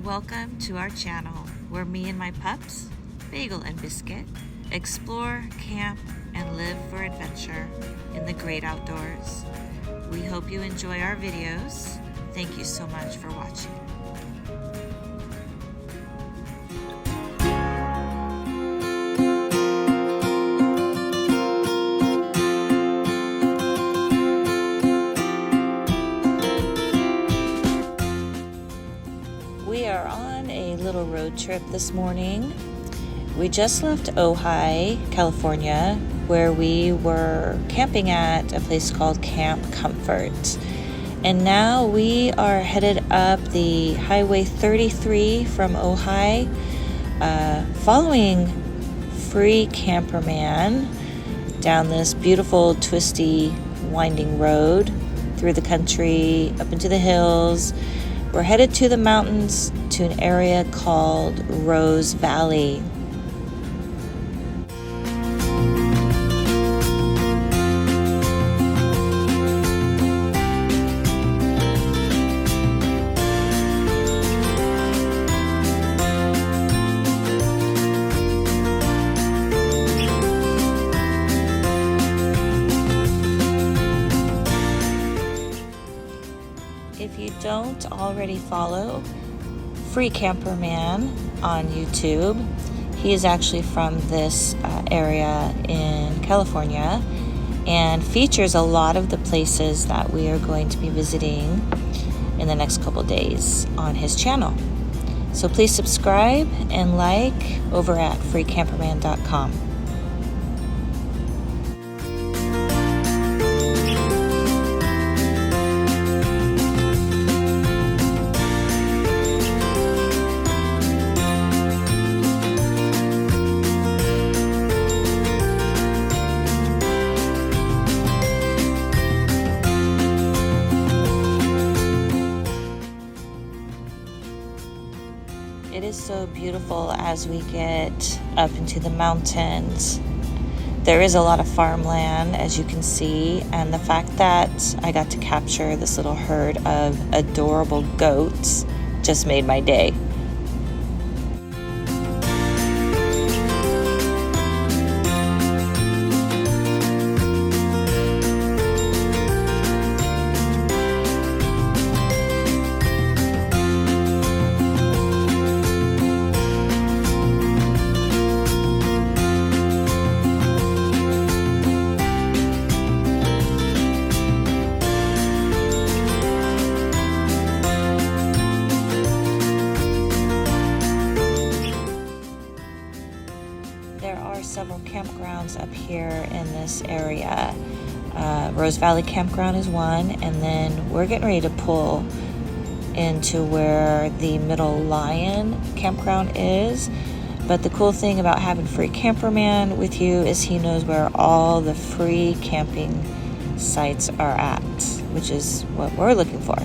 Welcome to our channel where me and my pups, Bagel and Biscuit, explore, camp, and live for adventure in the great outdoors. We hope you enjoy our videos. Thank you so much for watching. We are on a little road trip this morning. We just left Ojai, California, where we were camping at a place called Camp Comfort. And now we are headed up the Highway 33 from Ojai, following Free Camperman down this beautiful, twisty, winding road through the country, up into the hills. We're headed to the mountains to an area called Rose Valley. If you don't already follow Free Camperman on YouTube, he is actually from this area in California and features a lot of the places that we are going to be visiting in the next couple days on his channel. So please subscribe and like over at freecamperman.com. It is so beautiful as we get up into the mountains. There is a lot of farmland, as you can see, and the fact that I got to capture this little herd of adorable goats just made my day. There are several campgrounds up here in this area. Rose Valley Campground is one, and then we're getting ready to pull into where the Middle Lion Campground is. But the cool thing about having Free Camperman with you is he knows where all the free camping sites are at, which is what we're looking for.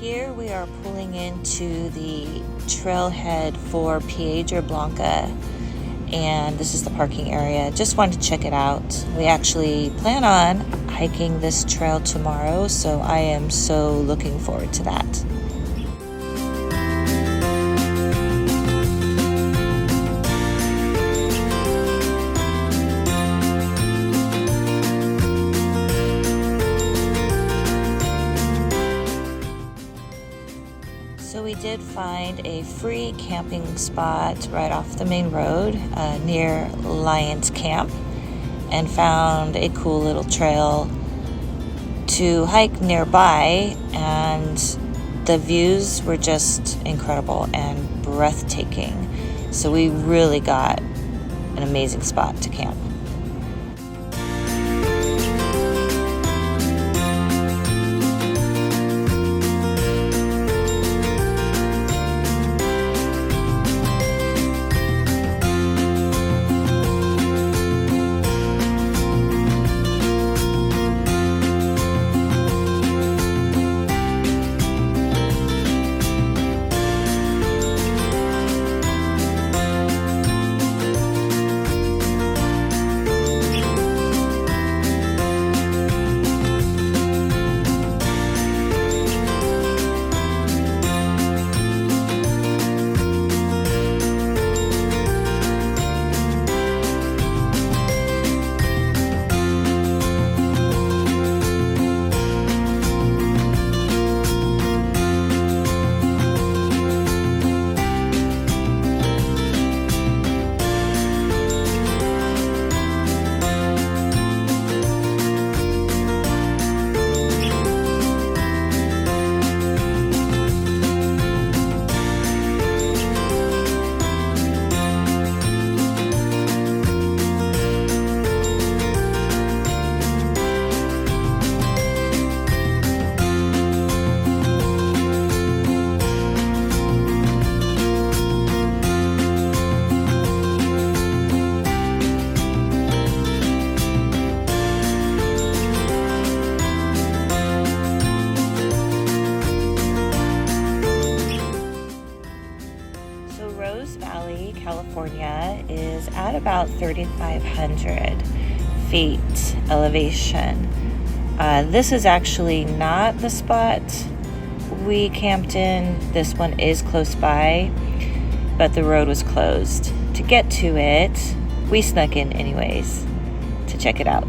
Here we are pulling into the trailhead for Piedra Blanca, and this is the parking area. Just wanted to check it out. We actually plan on hiking this trail tomorrow, so I am so looking forward to that. So we did find a free camping spot right off the main road near Lions Camp, and found a cool little trail to hike nearby, and the views were just incredible and breathtaking. So we really got an amazing spot to camp. So Rose Valley, California is at about 3,500 feet elevation. This is actually not the spot we camped in. This one is close by, but the road was closed. To get to it, we snuck in anyways to check it out.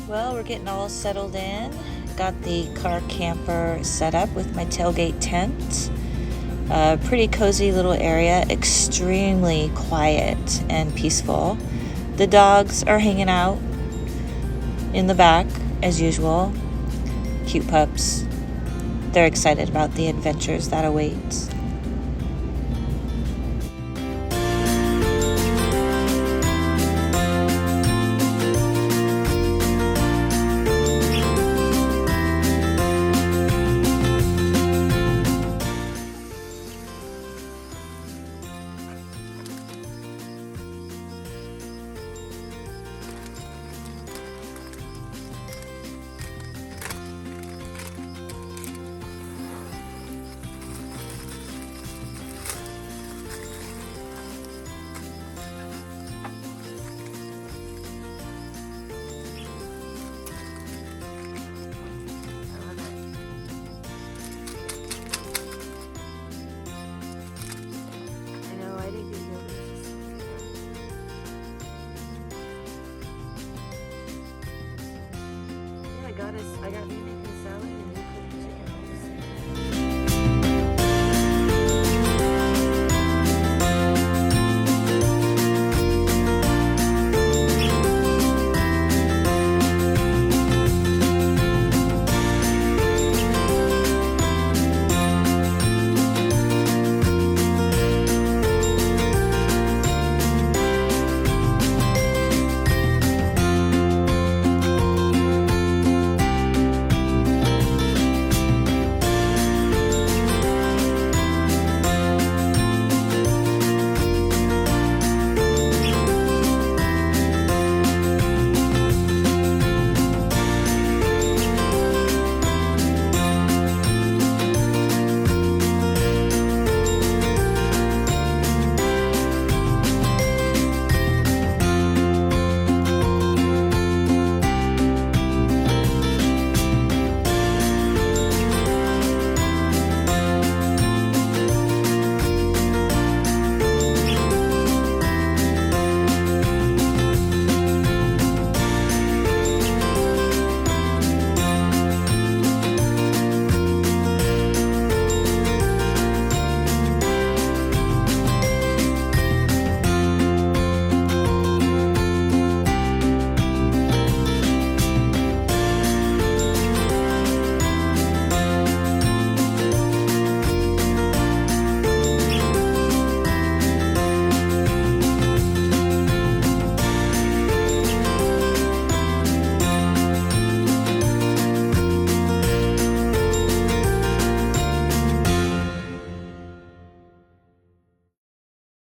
Well, we're getting all settled in. Got the car camper set up with my tailgate tent. Pretty cozy little area, extremely quiet and peaceful. The dogs are hanging out in the back as usual. Cute pups. They're excited about the adventures that await. I got